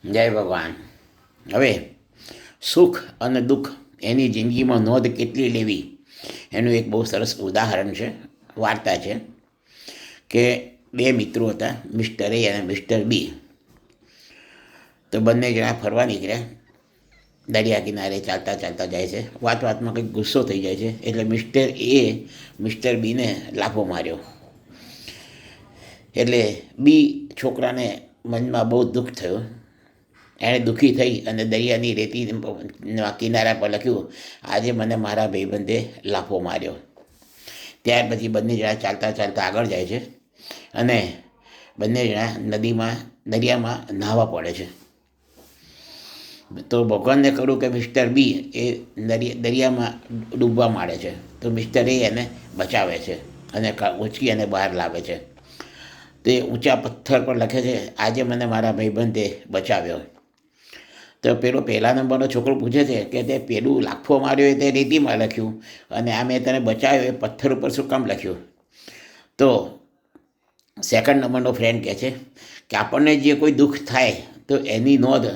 જય ભગવાન. હવે સુખ અને દુઃખ એની જિંદગીમાં નોંધ કેટલી લેવી એનું એક બહુ સરસ ઉદાહરણ છે, વાર્તા છે કે બે મિત્રો હતા, મિસ્ટર એ અને મિસ્ટર બી. તો બંને જણા ફરવા નીકળ્યા. દરિયા કિનારે ચાલતા ચાલતા જાય છે. વાતમાં કંઈક ગુસ્સો થઈ જાય છે એટલે મિસ્ટર એ મિસ્ટર બીને લાફો માર્યો. એટલે બી છોકરાને મનમાં બહુ દુઃખ થયું. એણે દુઃખી થઈ અને દરિયાની રેતીના કિનારા પર લખ્યું, આજે મને મારા ભાઈબંધે લાફો માર્યો. ત્યાર પછી બંને જણા ચાલતા ચાલતા આગળ જાય છે અને બંને જણા દરિયામાં નહાવા પડે છે. તો ભગવાનને કહ્યું કે મિસ્ટર બી એ દરિયામાં ડૂબવા માંડે છે, તો મિસ્ટર એ એને બચાવે છે અને ઉંચકી અને બહાર લાવે છે. તે ઊંચા પથ્થર પર લખે છે, આજે મને મારા ભાઈબંધે બચાવ્યો. તો પહેલા નંબરનો છોકરો પૂછે છે કે તે પેલું લાફો માર્યો એ તે રેતીમાં લખ્યું અને આ મેં તને બચાવ્યો એ પથ્થર ઉપર શું કામ લખ્યું? તો સેકન્ડ નંબરનો ફ્રેન્ડ કહે છે કે આપણને જે કોઈ દુઃખ થાય તો એની નોંધ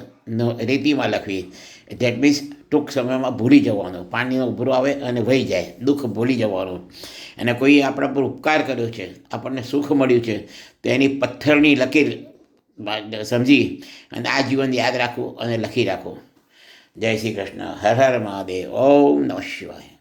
રેતીમાં લખવી. ધેટ મીન્સ ટૂંક સમયમાં ભૂલી જવાનું. પાણીનો ઉભરો આવે અને વહી જાય, દુઃખ ભૂલી જવાનું. અને કોઈ આપણા પર ઉપકાર કર્યો છે, આપણને સુખ મળ્યું છે, તો એની પથ્થરની લકીર સમજી અને આ જીવન યાદ રાખવું અને લખી રાખવું. જય શ્રી કૃષ્ણ. હર હર મહાદેવ. ઓમ નમઃ શિવાય.